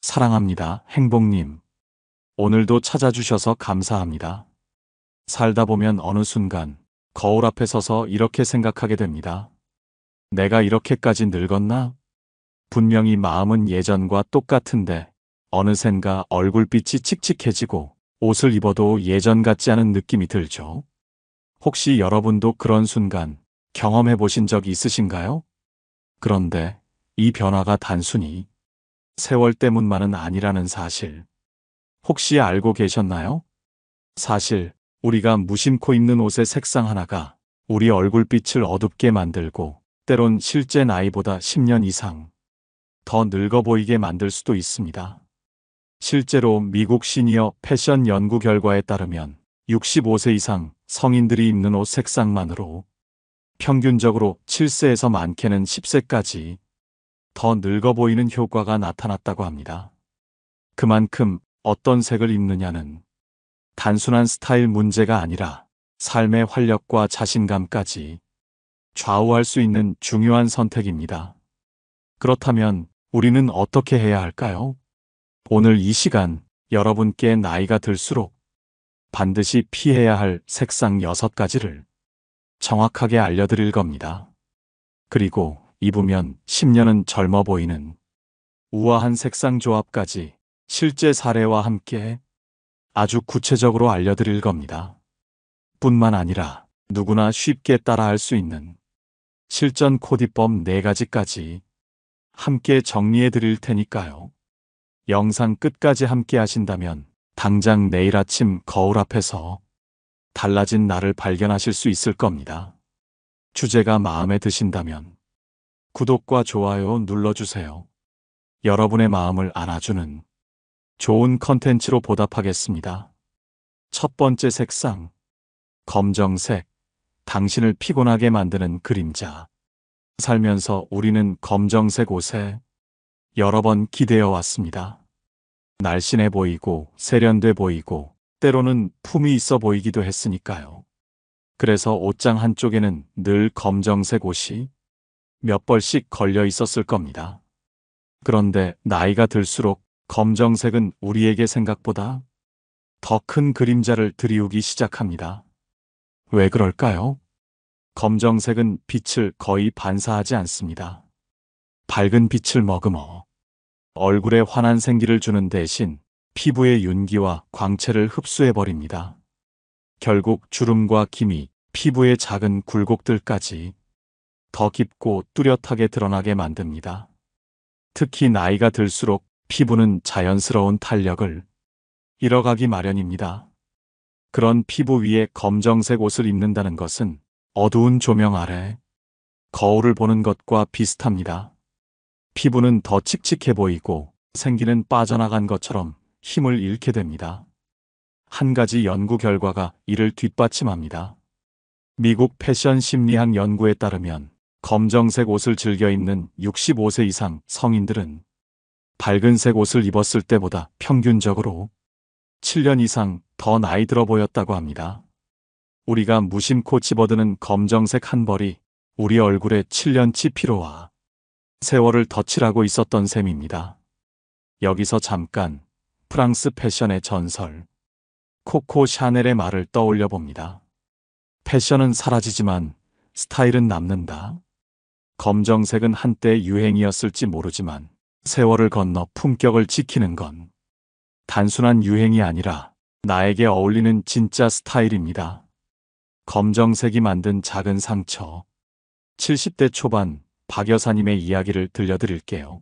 사랑합니다, 행복님. 오늘도 찾아주셔서 감사합니다. 살다 보면 어느 순간 거울 앞에 서서 이렇게 생각하게 됩니다. 내가 이렇게까지 늙었나? 분명히 마음은 예전과 똑같은데 어느샌가 얼굴빛이 칙칙해지고 옷을 입어도 예전 같지 않은 느낌이 들죠. 혹시 여러분도 그런 순간 경험해 보신 적 있으신가요? 그런데 이 변화가 단순히 세월 때문만은 아니라는 사실, 혹시 알고 계셨나요? 사실 우리가 무심코 입는 옷의 색상 하나가 우리 얼굴빛을 어둡게 만들고 때론 실제 나이보다 10년 이상 더 늙어 보이게 만들 수도 있습니다. 실제로 미국 시니어 패션 연구 결과에 따르면 65세 이상 성인들이 입는 옷 색상만으로 평균적으로 7세에서 많게는 10세까지 더 늙어 보이는 효과가 나타났다고 합니다. 그만큼 어떤 색을 입느냐는 단순한 스타일 문제가 아니라 삶의 활력과 자신감까지 좌우할 수 있는 중요한 선택입니다. 그렇다면 우리는 어떻게 해야 할까요? 오늘 이 시간 여러분께 나이가 들수록 반드시 피해야 할 색상 6가지를 정확하게 알려드릴 겁니다. 그리고 입으면 10년은 젊어 보이는 우아한 색상 조합까지 실제 사례와 함께 아주 구체적으로 알려드릴 겁니다. 뿐만 아니라 누구나 쉽게 따라할 수 있는 실전 코디법 4가지까지 함께 정리해 드릴 테니까요. 영상 끝까지 함께 하신다면 당장 내일 아침 거울 앞에서 달라진 나를 발견하실 수 있을 겁니다. 주제가 마음에 드신다면 구독과 좋아요 눌러주세요. 여러분의 마음을 안아주는 좋은 컨텐츠로 보답하겠습니다. 첫 번째 색상, 검정색, 당신을 피곤하게 만드는 그림자. 살면서 우리는 검정색 옷에 여러 번 기대어 왔습니다. 날씬해 보이고 세련돼 보이고 때로는 품이 있어 보이기도 했으니까요. 그래서 옷장 한쪽에는 늘 검정색 옷이 몇 벌씩 걸려 있었을 겁니다. 그런데 나이가 들수록 검정색은 우리에게 생각보다 더 큰 그림자를 드리우기 시작합니다. 왜 그럴까요? 검정색은 빛을 거의 반사하지 않습니다. 밝은 빛을 머금어 얼굴에 환한 생기를 주는 대신 피부의 윤기와 광채를 흡수해버립니다. 결국 주름과 기미, 피부의 작은 굴곡들까지 더 깊고 뚜렷하게 드러나게 만듭니다. 특히 나이가 들수록 피부는 자연스러운 탄력을 잃어가기 마련입니다. 그런 피부 위에 검정색 옷을 입는다는 것은 어두운 조명 아래 거울을 보는 것과 비슷합니다. 피부는 더 칙칙해 보이고 생기는 빠져나간 것처럼 힘을 잃게 됩니다. 한 가지 연구 결과가 이를 뒷받침합니다. 미국 패션 심리학 연구에 따르면 검정색 옷을 즐겨 입는 65세 이상 성인들은 밝은색 옷을 입었을 때보다 평균적으로 7년 이상 더 나이 들어 보였다고 합니다. 우리가 무심코 집어드는 검정색 한 벌이 우리 얼굴에 7년치 피로와 세월을 덧칠하고 있었던 셈입니다. 여기서 잠깐 프랑스 패션의 전설 코코 샤넬의 말을 떠올려 봅니다. 패션은 사라지지만 스타일은 남는다. 검정색은 한때 유행이었을지 모르지만 세월을 건너 품격을 지키는 건 단순한 유행이 아니라 나에게 어울리는 진짜 스타일입니다. 검정색이 만든 작은 상처. 70대 초반 박 여사님의 이야기를 들려드릴게요.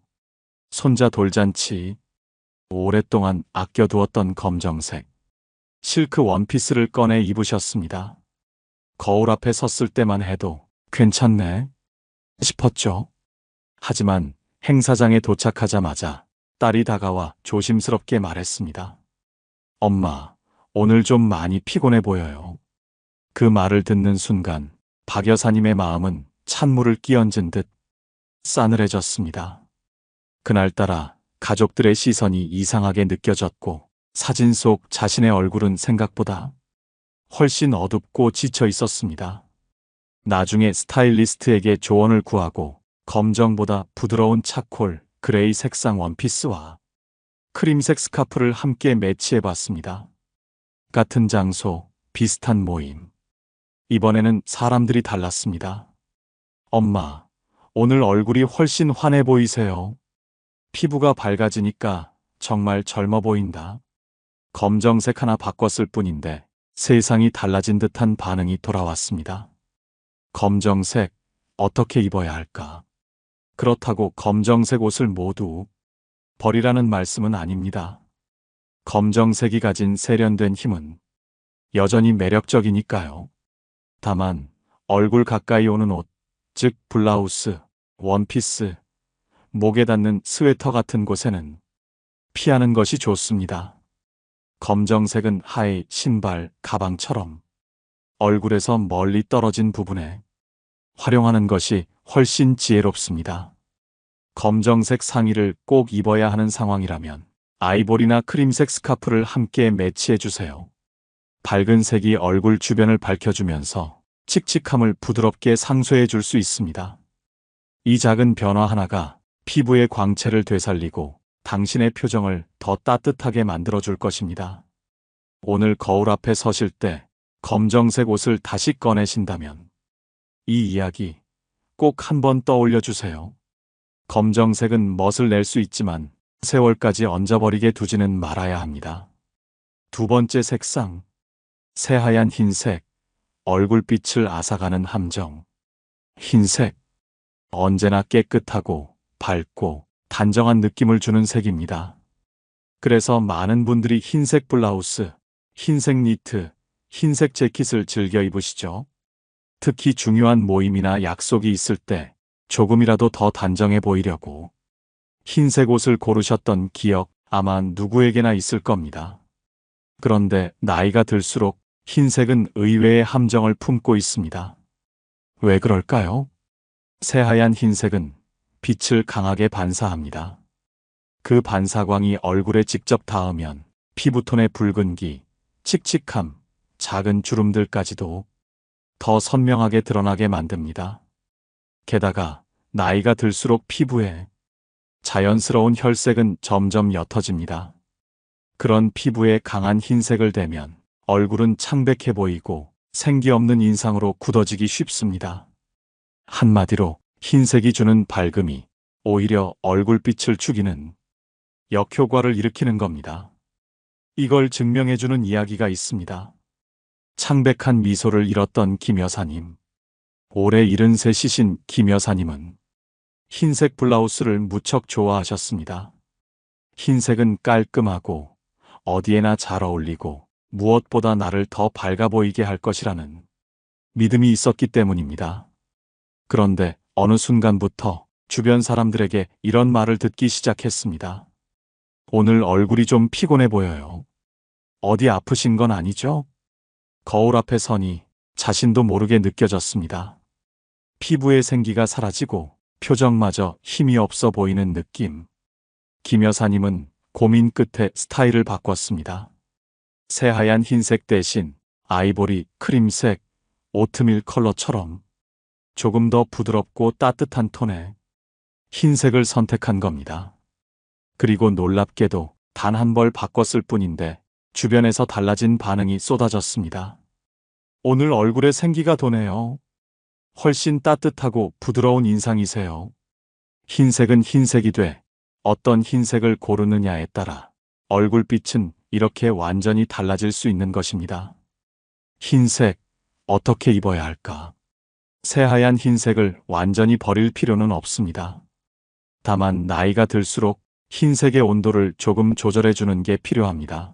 손자 돌잔치, 오랫동안 아껴두었던 검정색 실크 원피스를 꺼내 입으셨습니다. 거울 앞에 섰을 때만 해도 괜찮네 싶었죠. 하지만 행사장에 도착하자마자 딸이 다가와 조심스럽게 말했습니다. 엄마, 오늘 좀 많이 피곤해 보여요. 그 말을 듣는 순간 박 여사님의 마음은 찬물을 끼얹은 듯 싸늘해졌습니다. 그날따라 가족들의 시선이 이상하게 느껴졌고 사진 속 자신의 얼굴은 생각보다 훨씬 어둡고 지쳐 있었습니다. 나중에 스타일리스트에게 조언을 구하고 검정보다 부드러운 차콜, 그레이 색상 원피스와 크림색 스카프를 함께 매치해 봤습니다. 같은 장소, 비슷한 모임. 이번에는 사람들이 달랐습니다. 엄마, 오늘 얼굴이 훨씬 환해 보이세요. 피부가 밝아지니까 정말 젊어 보인다. 검정색 하나 바꿨을 뿐인데 세상이 달라진 듯한 반응이 돌아왔습니다. 검정색, 어떻게 입어야 할까? 그렇다고 검정색 옷을 모두 버리라는 말씀은 아닙니다. 검정색이 가진 세련된 힘은 여전히 매력적이니까요. 다만 얼굴 가까이 오는 옷, 즉 블라우스, 원피스, 목에 닿는 스웨터 같은 곳에는 피하는 것이 좋습니다. 검정색은 하의, 신발, 가방처럼 얼굴에서 멀리 떨어진 부분에 활용하는 것이 훨씬 지혜롭습니다. 검정색 상의를 꼭 입어야 하는 상황이라면 아이보리나 크림색 스카프를 함께 매치해 주세요. 밝은 색이 얼굴 주변을 밝혀주면서 칙칙함을 부드럽게 상쇄해 줄 수 있습니다. 이 작은 변화 하나가 피부의 광채를 되살리고 당신의 표정을 더 따뜻하게 만들어 줄 것입니다. 오늘 거울 앞에 서실 때 검정색 옷을 다시 꺼내신다면 이 이야기 꼭 한번 떠올려 주세요. 검정색은 멋을 낼 수 있지만 세월까지 얹어버리게 두지는 말아야 합니다. 두 번째 색상, 새하얀 흰색, 얼굴빛을 앗아가는 함정. 흰색, 언제나 깨끗하고 밝고 단정한 느낌을 주는 색입니다. 그래서 많은 분들이 흰색 블라우스, 흰색 니트, 흰색 재킷을 즐겨 입으시죠. 특히 중요한 모임이나 약속이 있을 때 조금이라도 더 단정해 보이려고 흰색 옷을 고르셨던 기억 아마 누구에게나 있을 겁니다. 그런데 나이가 들수록 흰색은 의외의 함정을 품고 있습니다. 왜 그럴까요? 새하얀 흰색은 빛을 강하게 반사합니다. 그 반사광이 얼굴에 직접 닿으면 피부톤의 붉은기, 칙칙함, 작은 주름들까지도 더 선명하게 드러나게 만듭니다. 게다가 나이가 들수록 피부에 자연스러운 혈색은 점점 옅어집니다. 그런 피부에 강한 흰색을 대면 얼굴은 창백해 보이고 생기 없는 인상으로 굳어지기 쉽습니다. 한마디로 흰색이 주는 밝음이 오히려 얼굴빛을 죽이는 역효과를 일으키는 겁니다. 이걸 증명해주는 이야기가 있습니다. 창백한 미소를 잃었던 김 여사님. 올해 73이신 김 여사님은 흰색 블라우스를 무척 좋아하셨습니다. 흰색은 깔끔하고 어디에나 잘 어울리고 무엇보다 나를 더 밝아 보이게 할 것이라는 믿음이 있었기 때문입니다. 그런데 어느 순간부터 주변 사람들에게 이런 말을 듣기 시작했습니다. 오늘 얼굴이 좀 피곤해 보여요. 어디 아프신 건 아니죠? 거울 앞에 서니 자신도 모르게 느껴졌습니다. 피부의 생기가 사라지고 표정마저 힘이 없어 보이는 느낌. 김 여사님은 고민 끝에 스타일을 바꿨습니다. 새하얀 흰색 대신 아이보리, 크림색, 오트밀 컬러처럼 조금 더 부드럽고 따뜻한 톤의 흰색을 선택한 겁니다. 그리고 놀랍게도 단 한 벌 바꿨을 뿐인데 주변에서 달라진 반응이 쏟아졌습니다. 오늘 얼굴에 생기가 도네요. 훨씬 따뜻하고 부드러운 인상이세요. 흰색은 흰색이 돼 어떤 흰색을 고르느냐에 따라 얼굴빛은 이렇게 완전히 달라질 수 있는 것입니다. 흰색, 어떻게 입어야 할까? 새하얀 흰색을 완전히 버릴 필요는 없습니다. 다만 나이가 들수록 흰색의 온도를 조금 조절해주는 게 필요합니다.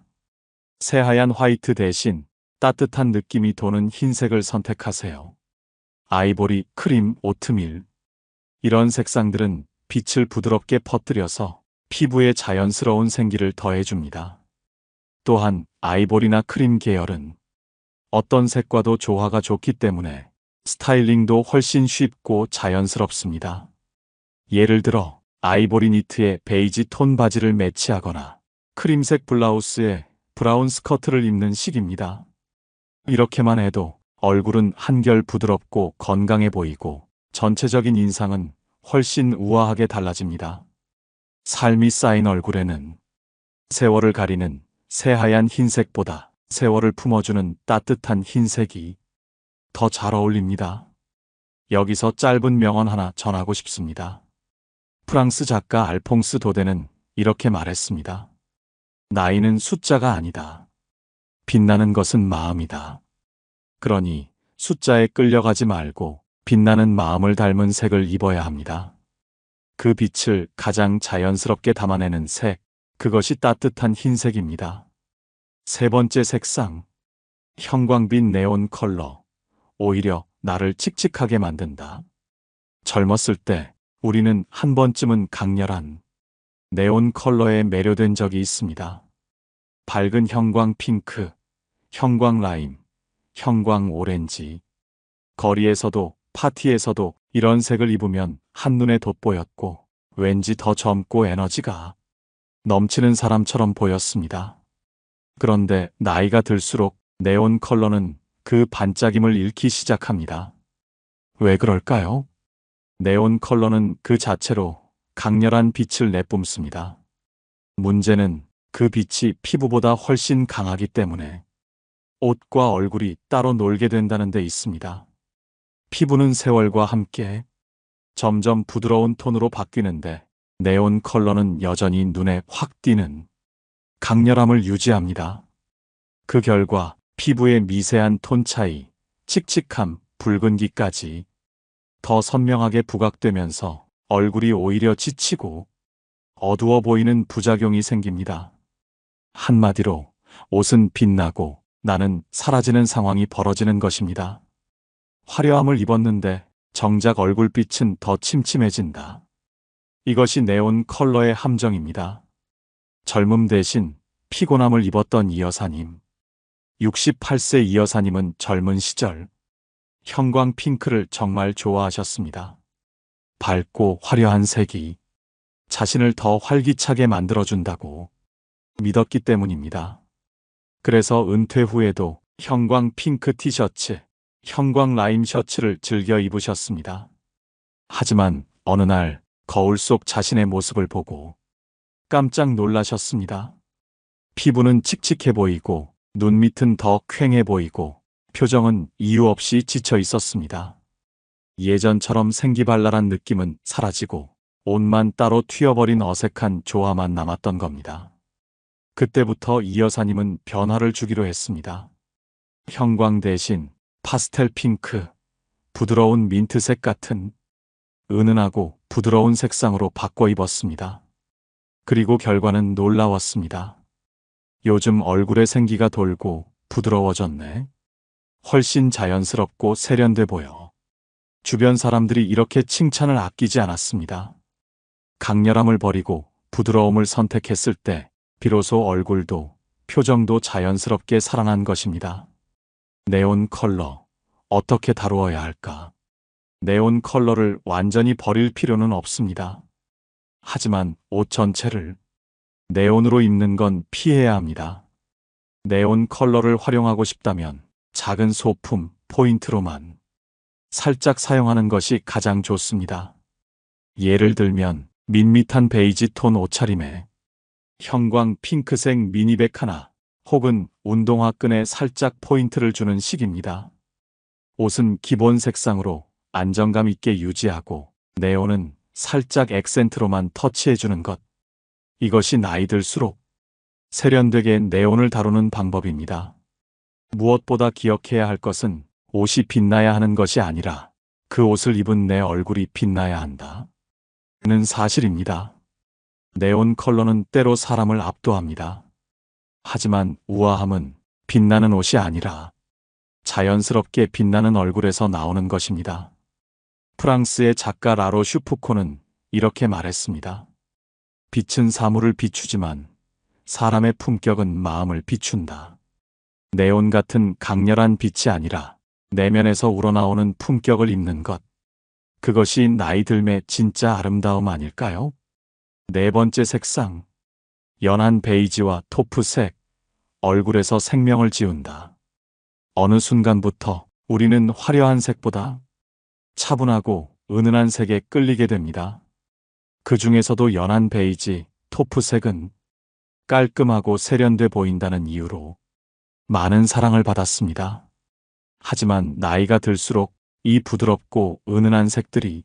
새하얀 화이트 대신 따뜻한 느낌이 도는 흰색을 선택하세요. 아이보리, 크림, 오트밀. 이런 색상들은 빛을 부드럽게 퍼뜨려서 피부에 자연스러운 생기를 더해줍니다. 또한 아이보리나 크림 계열은 어떤 색과도 조화가 좋기 때문에 스타일링도 훨씬 쉽고 자연스럽습니다. 예를 들어 아이보리 니트에 베이지 톤 바지를 매치하거나 크림색 블라우스에 브라운 스커트를 입는 식입니다. 이렇게만 해도 얼굴은 한결 부드럽고 건강해 보이고 전체적인 인상은 훨씬 우아하게 달라집니다. 삶이 쌓인 얼굴에는 세월을 가리는 새하얀 흰색보다 세월을 품어주는 따뜻한 흰색이 더 잘 어울립니다. 여기서 짧은 명언 하나 전하고 싶습니다. 프랑스 작가 알퐁스 도데는 이렇게 말했습니다. 나이는 숫자가 아니다. 빛나는 것은 마음이다. 그러니 숫자에 끌려가지 말고 빛나는 마음을 닮은 색을 입어야 합니다. 그 빛을 가장 자연스럽게 담아내는 색, 그것이 따뜻한 흰색입니다. 세 번째 색상, 형광빛 네온 컬러. 오히려 나를 칙칙하게 만든다. 젊었을 때 우리는 한 번쯤은 강렬한 네온 컬러에 매료된 적이 있습니다. 밝은 형광 핑크, 형광 라임, 형광 오렌지. 거리에서도 파티에서도 이런 색을 입으면 한눈에 돋보였고 왠지 더 젊고 에너지가 넘치는 사람처럼 보였습니다. 그런데 나이가 들수록 네온 컬러는 그 반짝임을 잃기 시작합니다. 왜 그럴까요? 네온 컬러는 그 자체로 강렬한 빛을 내뿜습니다. 문제는 그 빛이 피부보다 훨씬 강하기 때문에 옷과 얼굴이 따로 놀게 된다는 데 있습니다. 피부는 세월과 함께 점점 부드러운 톤으로 바뀌는데 네온 컬러는 여전히 눈에 확 띄는 강렬함을 유지합니다. 그 결과 피부의 미세한 톤 차이, 칙칙함, 붉은기까지 더 선명하게 부각되면서 얼굴이 오히려 지치고 어두워 보이는 부작용이 생깁니다. 한마디로 옷은 빛나고 나는 사라지는 상황이 벌어지는 것입니다. 화려함을 입었는데 정작 얼굴빛은 더 침침해진다. 이것이 네온 컬러의 함정입니다. 젊음 대신 피곤함을 입었던 이 여사님. 68세 이 여사님은 젊은 시절 형광 핑크를 정말 좋아하셨습니다. 밝고 화려한 색이 자신을 더 활기차게 만들어준다고 믿었기 때문입니다. 그래서 은퇴 후에도 형광 핑크 티셔츠, 형광 라임 셔츠를 즐겨 입으셨습니다. 하지만 어느 날 거울 속 자신의 모습을 보고 깜짝 놀라셨습니다. 피부는 칙칙해 보이고 눈 밑은 더 퀭해 보이고 표정은 이유 없이 지쳐 있었습니다. 예전처럼 생기발랄한 느낌은 사라지고 옷만 따로 튀어버린 어색한 조화만 남았던 겁니다. 그때부터 이 여사님은 변화를 주기로 했습니다. 형광 대신 파스텔 핑크, 부드러운 민트색 같은 은은하고 부드러운 색상으로 바꿔 입었습니다. 그리고 결과는 놀라웠습니다. 요즘 얼굴에 생기가 돌고 부드러워졌네. 훨씬 자연스럽고 세련돼 보여. 주변 사람들이 이렇게 칭찬을 아끼지 않았습니다. 강렬함을 버리고 부드러움을 선택했을 때 비로소 얼굴도 표정도 자연스럽게 살아난 것입니다. 네온 컬러, 어떻게 다루어야 할까? 네온 컬러를 완전히 버릴 필요는 없습니다. 하지만 옷 전체를 네온으로 입는 건 피해야 합니다. 네온 컬러를 활용하고 싶다면 작은 소품, 포인트로만 살짝 사용하는 것이 가장 좋습니다. 예를 들면 밋밋한 베이지 톤 옷차림에 형광 핑크색 미니백 하나 혹은 운동화 끈에 살짝 포인트를 주는 식입니다. 옷은 기본 색상으로 안정감 있게 유지하고 네온은 살짝 액센트로만 터치해주는 것. 이것이 나이 들수록 세련되게 네온을 다루는 방법입니다. 무엇보다 기억해야 할 것은 옷이 빛나야 하는 것이 아니라 그 옷을 입은 내 얼굴이 빛나야 한다. 는 사실입니다. 네온 컬러는 때로 사람을 압도합니다. 하지만 우아함은 빛나는 옷이 아니라 자연스럽게 빛나는 얼굴에서 나오는 것입니다. 프랑스의 작가 라로 슈프코는 이렇게 말했습니다. 빛은 사물을 비추지만 사람의 품격은 마음을 비춘다. 네온 같은 강렬한 빛이 아니라 내면에서 우러나오는 품격을 입는 것. 그것이 나이 들매 진짜 아름다움 아닐까요? 네 번째 색상. 연한 베이지와 토프색. 얼굴에서 생명을 지운다. 어느 순간부터 우리는 화려한 색보다 차분하고 은은한 색에 끌리게 됩니다. 그 중에서도 연한 베이지, 토프색은 깔끔하고 세련돼 보인다는 이유로 많은 사랑을 받았습니다. 하지만 나이가 들수록 이 부드럽고 은은한 색들이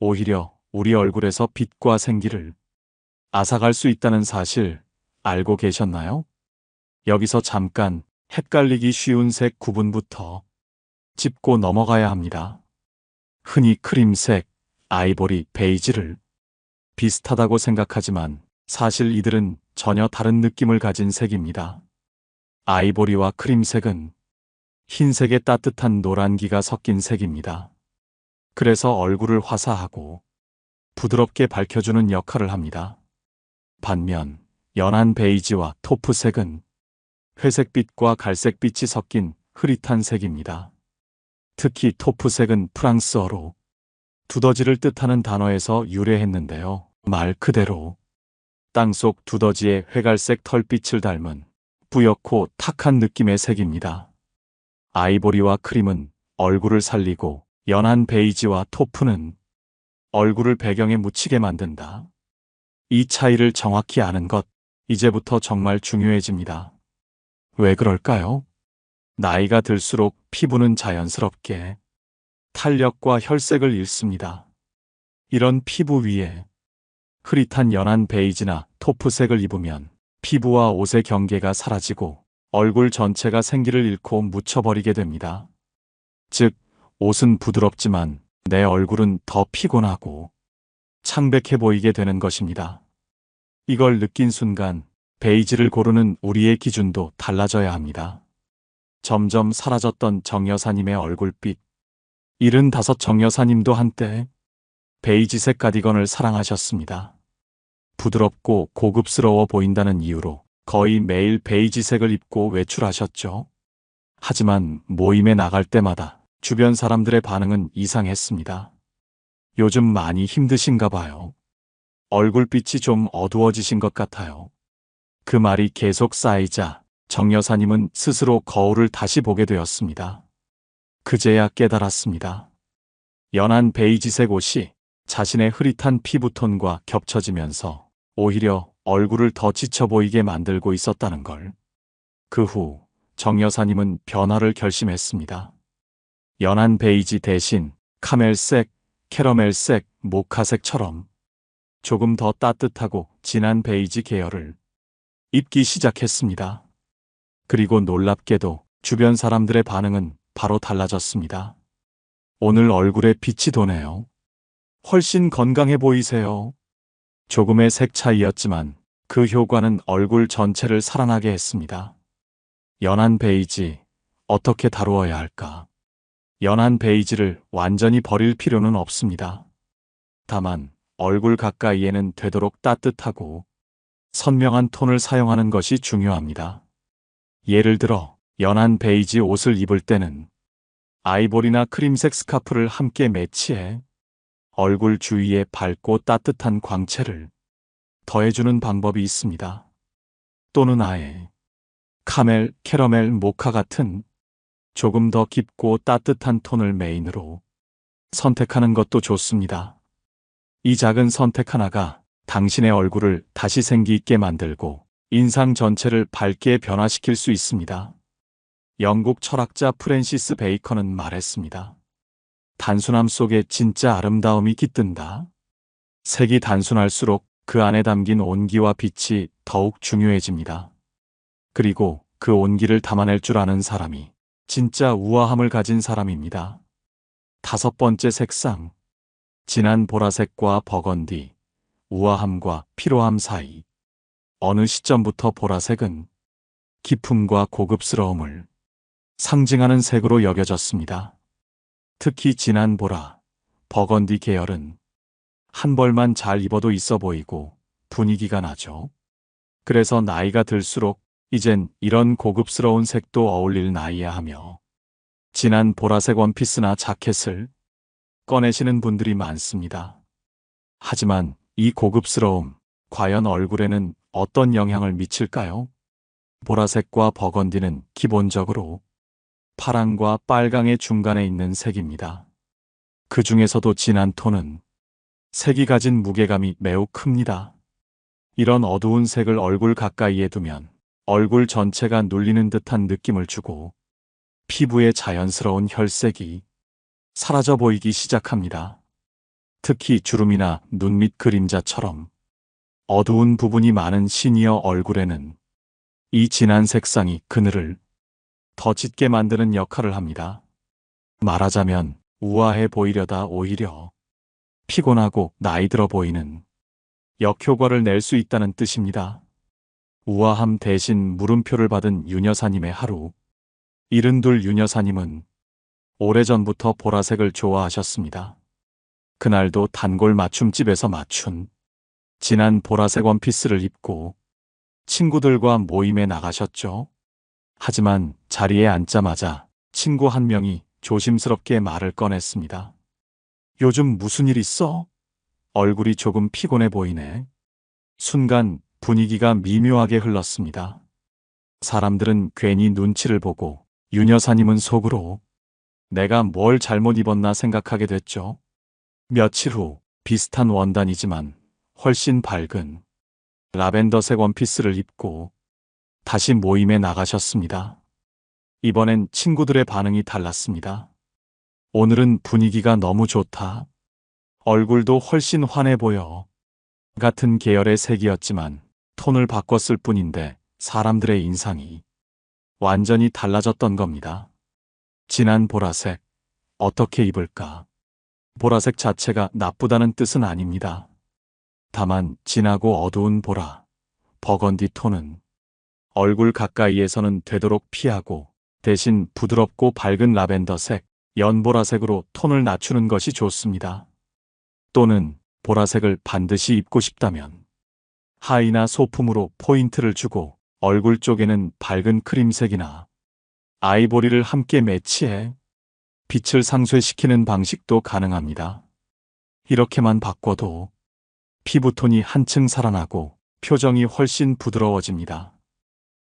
오히려 우리 얼굴에서 빛과 생기를 앗아갈 수 있다는 사실 알고 계셨나요? 여기서 잠깐 헷갈리기 쉬운 색 구분부터 짚고 넘어가야 합니다. 흔히 크림색, 아이보리, 베이지를 비슷하다고 생각하지만 사실 이들은 전혀 다른 느낌을 가진 색입니다. 아이보리와 크림색은 흰색의 따뜻한 노란기가 섞인 색입니다. 그래서 얼굴을 화사하고 부드럽게 밝혀주는 역할을 합니다. 반면 연한 베이지와 토프색은 회색빛과 갈색빛이 섞인 흐릿한 색입니다. 특히 토프색은 프랑스어로 두더지를 뜻하는 단어에서 유래했는데요. 말 그대로 땅속 두더지의 회갈색 털빛을 닮은 뿌옇고 탁한 느낌의 색입니다. 아이보리와 크림은 얼굴을 살리고 연한 베이지와 토프는 얼굴을 배경에 묻히게 만든다. 이 차이를 정확히 아는 것, 이제부터 정말 중요해집니다. 왜 그럴까요? 나이가 들수록 피부는 자연스럽게 탄력과 혈색을 잃습니다. 이런 피부 위에 흐릿한 연한 베이지나 토프색을 입으면 피부와 옷의 경계가 사라지고 얼굴 전체가 생기를 잃고 묻혀버리게 됩니다. 즉, 옷은 부드럽지만 내 얼굴은 더 피곤하고 창백해 보이게 되는 것입니다. 이걸 느낀 순간 베이지를 고르는 우리의 기준도 달라져야 합니다. 점점 사라졌던 정 여사님의 얼굴빛. 75 정 여사님도 한때 베이지색 가디건을 사랑하셨습니다. 부드럽고 고급스러워 보인다는 이유로 거의 매일 베이지색을 입고 외출하셨죠. 하지만 모임에 나갈 때마다 주변 사람들의 반응은 이상했습니다. 요즘 많이 힘드신가 봐요. 얼굴빛이 좀 어두워지신 것 같아요. 그 말이 계속 쌓이자 정 여사님은 스스로 거울을 다시 보게 되었습니다. 그제야 깨달았습니다. 연한 베이지색 옷이 자신의 흐릿한 피부톤과 겹쳐지면서 오히려 얼굴을 더 지쳐 보이게 만들고 있었다는 걸. 그 후 정 여사님은 변화를 결심했습니다. 연한 베이지 대신 카멜색, 캐러멜색, 모카색처럼 조금 더 따뜻하고 진한 베이지 계열을 입기 시작했습니다. 그리고 놀랍게도 주변 사람들의 반응은 바로 달라졌습니다. 오늘 얼굴에 빛이 도네요. 훨씬 건강해 보이세요. 조금의 색 차이였지만 그 효과는 얼굴 전체를 살아나게 했습니다. 연한 베이지, 어떻게 다루어야 할까? 연한 베이지를 완전히 버릴 필요는 없습니다. 다만 얼굴 가까이에는 되도록 따뜻하고 선명한 톤을 사용하는 것이 중요합니다. 예를 들어 연한 베이지 옷을 입을 때는 아이보리나 크림색 스카프를 함께 매치해 얼굴 주위에 밝고 따뜻한 광채를 더해주는 방법이 있습니다. 또는 아예 카멜, 캐러멜, 모카 같은 조금 더 깊고 따뜻한 톤을 메인으로 선택하는 것도 좋습니다. 이 작은 선택 하나가 당신의 얼굴을 다시 생기 있게 만들고 인상 전체를 밝게 변화시킬 수 있습니다. 영국 철학자 프랜시스 베이컨은 말했습니다. 단순함 속에 진짜 아름다움이 깃든다. 색이 단순할수록 그 안에 담긴 온기와 빛이 더욱 중요해집니다. 그리고 그 온기를 담아낼 줄 아는 사람이 진짜 우아함을 가진 사람입니다. 5번째 색상. 진한 보라색과 버건디. 우아함과 피로함 사이. 어느 시점부터 보라색은 기품과 고급스러움을 상징하는 색으로 여겨졌습니다. 특히 진한 보라, 버건디 계열은 한 벌만 잘 입어도 있어 보이고 분위기가 나죠. 그래서 나이가 들수록 이젠 이런 고급스러운 색도 어울릴 나이야 하며 진한 보라색 원피스나 자켓을 꺼내시는 분들이 많습니다. 하지만 이 고급스러움, 과연 얼굴에는 어떤 영향을 미칠까요? 보라색과 버건디는 기본적으로 파랑과 빨강의 중간에 있는 색입니다. 그 중에서도 진한 톤은 색이 가진 무게감이 매우 큽니다. 이런 어두운 색을 얼굴 가까이에 두면 얼굴 전체가 눌리는 듯한 느낌을 주고 피부의 자연스러운 혈색이 사라져 보이기 시작합니다. 특히 주름이나 눈 밑 그림자처럼 어두운 부분이 많은 시니어 얼굴에는 이 진한 색상이 그늘을 더 짙게 만드는 역할을 합니다. 말하자면 우아해 보이려다 오히려 피곤하고 나이 들어 보이는 역효과를 낼 수 있다는 뜻입니다. 우아함 대신 물음표를 받은 윤여사님의 하루. 72 윤여사님은 오래전부터 보라색을 좋아하셨습니다. 그날도 단골 맞춤집에서 맞춘 진한 보라색 원피스를 입고 친구들과 모임에 나가셨죠. 하지만 자리에 앉자마자 친구 한 명이 조심스럽게 말을 꺼냈습니다. 요즘 무슨 일 있어? 얼굴이 조금 피곤해 보이네. 순간 분위기가 미묘하게 흘렀습니다. 사람들은 괜히 눈치를 보고 윤 여사님은 속으로 내가 뭘 잘못 입었나 생각하게 됐죠. 며칠 후 비슷한 원단이지만 훨씬 밝은 라벤더색 원피스를 입고 다시 모임에 나가셨습니다. 이번엔 친구들의 반응이 달랐습니다. 오늘은 분위기가 너무 좋다. 얼굴도 훨씬 환해 보여. 같은 계열의 색이었지만 톤을 바꿨을 뿐인데 사람들의 인상이 완전히 달라졌던 겁니다. 진한 보라색, 어떻게 입을까? 보라색 자체가 나쁘다는 뜻은 아닙니다. 다만 진하고 어두운 보라, 버건디 톤은 얼굴 가까이에서는 되도록 피하고 대신 부드럽고 밝은 라벤더색, 연보라색으로 톤을 낮추는 것이 좋습니다. 또는 보라색을 반드시 입고 싶다면 하의나 소품으로 포인트를 주고 얼굴 쪽에는 밝은 크림색이나 아이보리를 함께 매치해 빛을 상쇄시키는 방식도 가능합니다. 이렇게만 바꿔도 피부톤이 한층 살아나고 표정이 훨씬 부드러워집니다.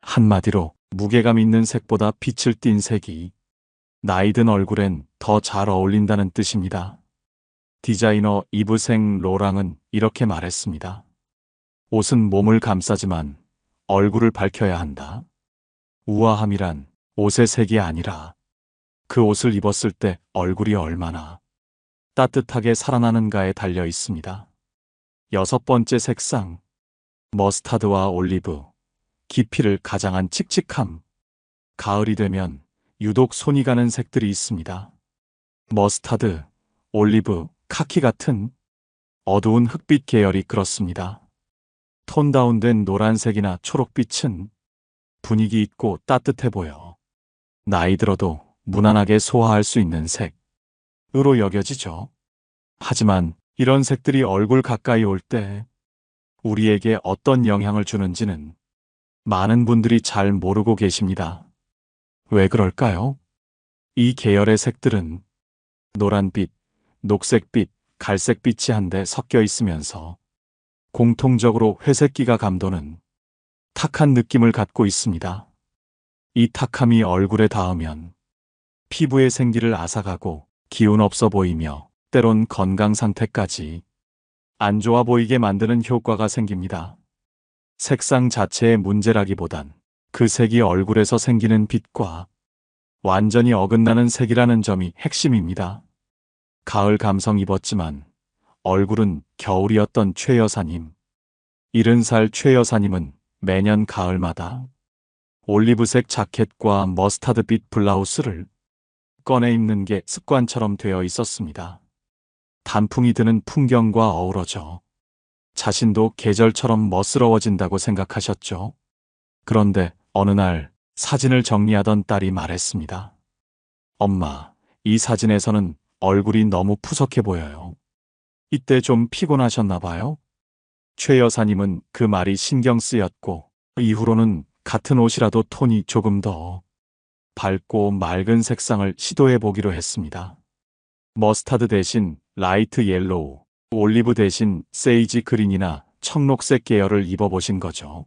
한마디로 무게감 있는 색보다 빛을 띤 색이 나이든 얼굴엔 더 잘 어울린다는 뜻입니다. 디자이너 이브생 로랑은 이렇게 말했습니다. 옷은 몸을 감싸지만 얼굴을 밝혀야 한다. 우아함이란 옷의 색이 아니라 그 옷을 입었을 때 얼굴이 얼마나 따뜻하게 살아나는가에 달려 있습니다. 6번째 색상, 머스타드와 올리브, 깊이를 가장한 칙칙함. 가을이 되면 유독 손이 가는 색들이 있습니다. 머스타드, 올리브, 카키 같은 어두운 흑빛 계열이 그렇습니다. 톤 다운된 노란색이나 초록빛은 분위기 있고 따뜻해 보여 나이 들어도 무난하게 소화할 수 있는 색으로 여겨지죠. 하지만 이런 색들이 얼굴 가까이 올 때 우리에게 어떤 영향을 주는지는 많은 분들이 잘 모르고 계십니다. 왜 그럴까요? 이 계열의 색들은 노란빛, 녹색빛, 갈색빛이 한데 섞여 있으면서 공통적으로 회색기가 감도는 탁한 느낌을 갖고 있습니다. 이 탁함이 얼굴에 닿으면 피부의 생기를 앗아가고 기운 없어 보이며 때론 건강 상태까지 안 좋아 보이게 만드는 효과가 생깁니다. 색상 자체의 문제라기보단 그 색이 얼굴에서 생기는 빛과 완전히 어긋나는 색이라는 점이 핵심입니다. 가을 감성 입었지만 얼굴은 겨울이었던 최 여사님. 70살 최 여사님은 매년 가을마다 올리브색 자켓과 머스타드빛 블라우스를 꺼내 입는 게 습관처럼 되어 있었습니다. 단풍이 드는 풍경과 어우러져 자신도 계절처럼 멋스러워진다고 생각하셨죠. 그런데 어느 날 사진을 정리하던 딸이 말했습니다. 엄마, 이 사진에서는 얼굴이 너무 푸석해 보여요. 이때 좀 피곤하셨나 봐요? 최 여사님은 그 말이 신경 쓰였고 이후로는 같은 옷이라도 톤이 조금 더 밝고 맑은 색상을 시도해 보기로 했습니다. 머스타드 대신 라이트 옐로우, 올리브 대신 세이지 그린이나 청록색 계열을 입어보신 거죠.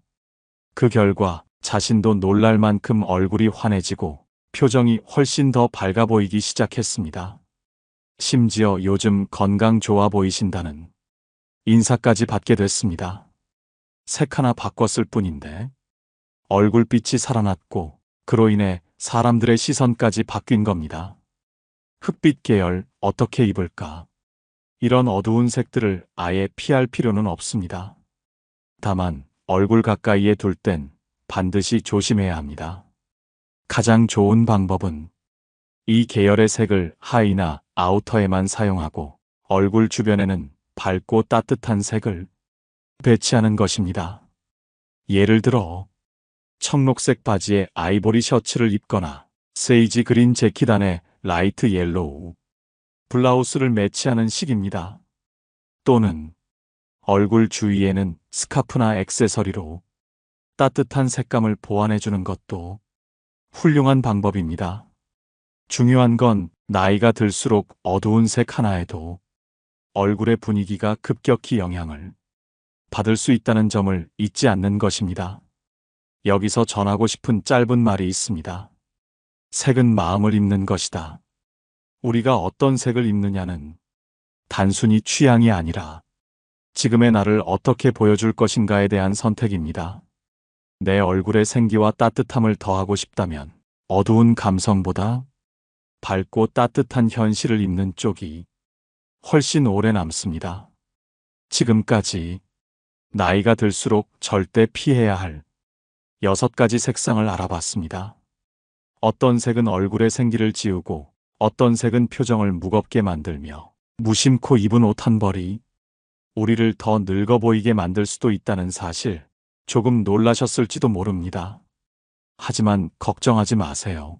그 결과 자신도 놀랄 만큼 얼굴이 환해지고 표정이 훨씬 더 밝아 보이기 시작했습니다. 심지어 요즘 건강 좋아 보이신다는 인사까지 받게 됐습니다. 색 하나 바꿨을 뿐인데 얼굴빛이 살아났고 그로 인해 사람들의 시선까지 바뀐 겁니다. 흑빛 계열 어떻게 입을까? 이런 어두운 색들을 아예 피할 필요는 없습니다. 다만 얼굴 가까이에 둘 땐 반드시 조심해야 합니다. 가장 좋은 방법은 이 계열의 색을 하의나 아우터에만 사용하고 얼굴 주변에는 밝고 따뜻한 색을 배치하는 것입니다. 예를 들어 청록색 바지에 아이보리 셔츠를 입거나 세이지 그린 재킷 안에 라이트 옐로우 블라우스를 매치하는 식입니다. 또는 얼굴 주위에는 스카프나 액세서리로 따뜻한 색감을 보완해주는 것도 훌륭한 방법입니다. 중요한 건 나이가 들수록 어두운 색 하나에도 얼굴의 분위기가 급격히 영향을 받을 수 있다는 점을 잊지 않는 것입니다. 여기서 전하고 싶은 짧은 말이 있습니다. 색은 마음을 입는 것이다. 우리가 어떤 색을 입느냐는 단순히 취향이 아니라 지금의 나를 어떻게 보여줄 것인가에 대한 선택입니다. 내 얼굴의 생기와 따뜻함을 더하고 싶다면 어두운 감성보다 밝고 따뜻한 현실을 입는 쪽이 훨씬 오래 남습니다. 지금까지 나이가 들수록 절대 피해야 할 6가지 색상을 알아봤습니다. 어떤 색은 얼굴의 생기를 지우고 어떤 색은 표정을 무겁게 만들며 무심코 입은 옷 한 벌이 우리를 더 늙어 보이게 만들 수도 있다는 사실 조금 놀라셨을지도 모릅니다. 하지만 걱정하지 마세요.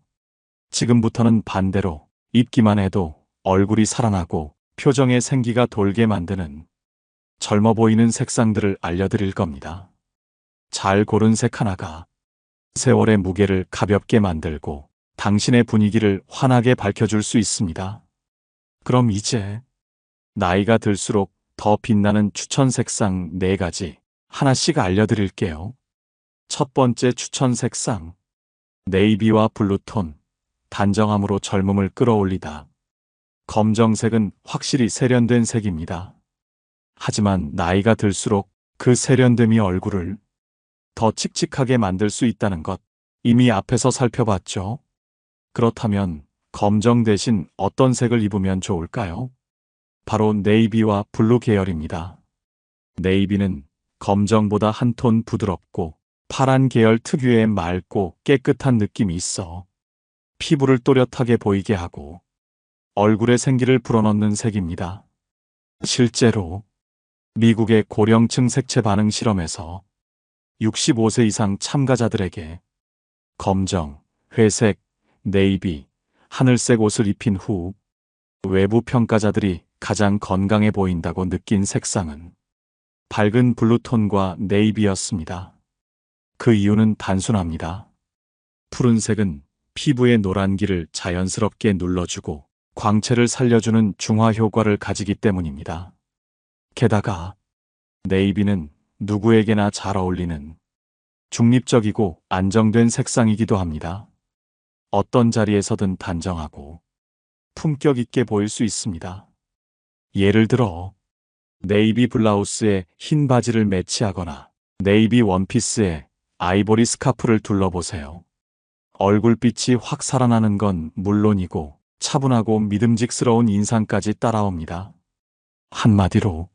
지금부터는 반대로 입기만 해도 얼굴이 살아나고 표정의 생기가 돌게 만드는 젊어 보이는 색상들을 알려드릴 겁니다. 잘 고른 색 하나가 세월의 무게를 가볍게 만들고 당신의 분위기를 환하게 밝혀줄 수 있습니다. 그럼 이제 나이가 들수록 더 빛나는 추천 색상 4가지 하나씩 알려드릴게요. 첫 번째 추천 색상, 네이비와 블루톤, 단정함으로 젊음을 끌어올리다. 검정색은 확실히 세련된 색입니다. 하지만 나이가 들수록 그 세련됨이 얼굴을 더 칙칙하게 만들 수 있다는 것 이미 앞에서 살펴봤죠? 그렇다면 검정 대신 어떤 색을 입으면 좋을까요? 바로 네이비와 블루 계열입니다. 네이비는 검정보다 한 톤 부드럽고 파란 계열 특유의 맑고 깨끗한 느낌이 있어 피부를 또렷하게 보이게 하고 얼굴에 생기를 불어넣는 색입니다. 실제로 미국의 고령층 색채 반응 실험에서 65세 이상 참가자들에게 검정, 회색, 네이비, 하늘색 옷을 입힌 후 외부 평가자들이 가장 건강해 보인다고 느낀 색상은 밝은 블루톤과 네이비였습니다. 그 이유는 단순합니다. 푸른색은 피부의 노란기를 자연스럽게 눌러주고 광채를 살려주는 중화 효과를 가지기 때문입니다. 게다가 네이비는 누구에게나 잘 어울리는 중립적이고 안정된 색상이기도 합니다. 어떤 자리에서든 단정하고 품격 있게 보일 수 있습니다. 예를 들어 네이비 블라우스에 흰 바지를 매치하거나 네이비 원피스에 아이보리 스카프를 둘러보세요. 얼굴빛이 확 살아나는 건 물론이고 차분하고 믿음직스러운 인상까지 따라옵니다. 한마디로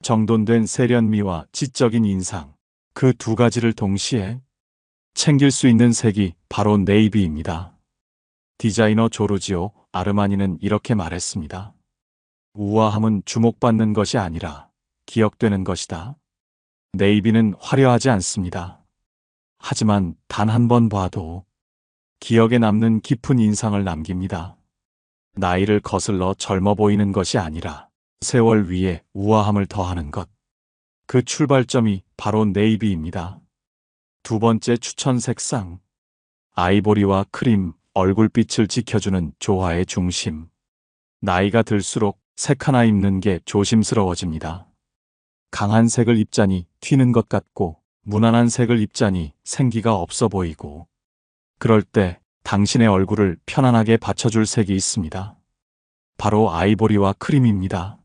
정돈된 세련미와 지적인 인상, 그 2가지를 동시에 챙길 수 있는 색이 바로 네이비입니다. 디자이너 조르지오 아르마니는 이렇게 말했습니다. 우아함은 주목받는 것이 아니라 기억되는 것이다. 네이비는 화려하지 않습니다. 하지만 단 한 번 봐도 기억에 남는 깊은 인상을 남깁니다. 나이를 거슬러 젊어 보이는 것이 아니라 세월 위에 우아함을 더하는 것. 그 출발점이 바로 네이비입니다. 두 번째 추천 색상, 아이보리와 크림, 얼굴빛을 지켜주는 조화의 중심. 나이가 들수록 색 하나 입는 게 조심스러워집니다. 강한 색을 입자니 튀는 것 같고 무난한 색을 입자니 생기가 없어 보이고 그럴 때 당신의 얼굴을 편안하게 받쳐줄 색이 있습니다. 바로 아이보리와 크림입니다.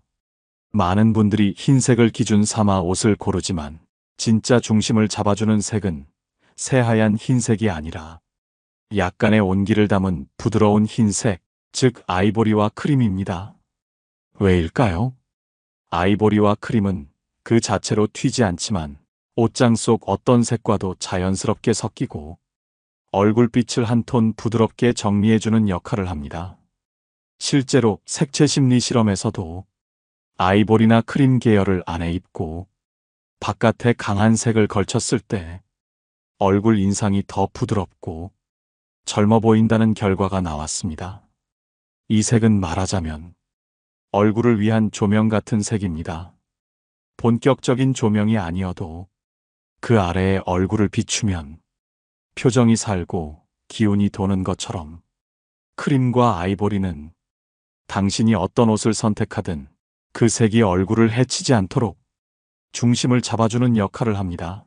많은 분들이 흰색을 기준 삼아 옷을 고르지만 진짜 중심을 잡아주는 색은 새하얀 흰색이 아니라 약간의 온기를 담은 부드러운 흰색, 즉 아이보리와 크림입니다. 왜일까요? 아이보리와 크림은 그 자체로 튀지 않지만 옷장 속 어떤 색과도 자연스럽게 섞이고 얼굴빛을 한 톤 부드럽게 정리해주는 역할을 합니다. 실제로 색채 심리 실험에서도 아이보리나 크림 계열을 안에 입고 바깥에 강한 색을 걸쳤을 때 얼굴 인상이 더 부드럽고 젊어 보인다는 결과가 나왔습니다. 이 색은 말하자면 얼굴을 위한 조명 같은 색입니다. 본격적인 조명이 아니어도 그 아래에 얼굴을 비추면 표정이 살고 기운이 도는 것처럼 크림과 아이보리는 당신이 어떤 옷을 선택하든 그 색이 얼굴을 해치지 않도록 중심을 잡아주는 역할을 합니다.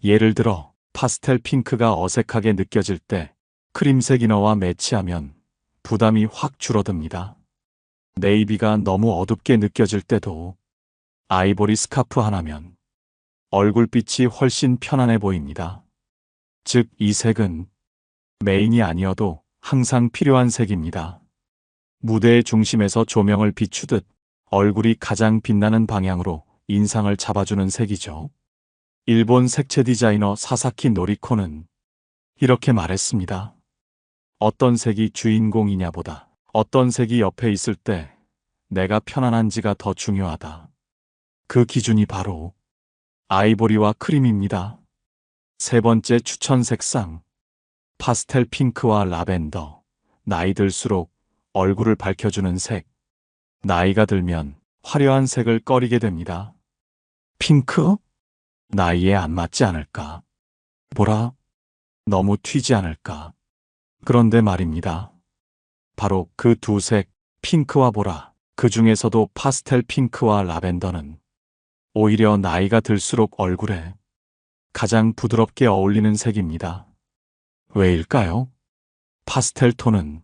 예를 들어 파스텔 핑크가 어색하게 느껴질 때 크림색 이너와 매치하면 부담이 확 줄어듭니다. 네이비가 너무 어둡게 느껴질 때도 아이보리 스카프 하나면 얼굴빛이 훨씬 편안해 보입니다. 즉, 이 색은 메인이 아니어도 항상 필요한 색입니다. 무대의 중심에서 조명을 비추듯 얼굴이 가장 빛나는 방향으로 인상을 잡아주는 색이죠. 일본 색채 디자이너 사사키 노리코는 이렇게 말했습니다. 어떤 색이 주인공이냐보다 어떤 색이 옆에 있을 때 내가 편안한지가 더 중요하다. 그 기준이 바로 아이보리와 크림입니다. 세 번째 추천 색상, 파스텔 핑크와 라벤더. 나이 들수록 얼굴을 밝혀주는 색. 나이가 들면 화려한 색을 꺼리게 됩니다. 핑크? 나이에 안 맞지 않을까? 보라? 너무 튀지 않을까? 그런데 말입니다. 바로 그 두 색, 핑크와 보라, 그 중에서도 파스텔 핑크와 라벤더는 오히려 나이가 들수록 얼굴에 가장 부드럽게 어울리는 색입니다. 왜일까요? 파스텔 톤은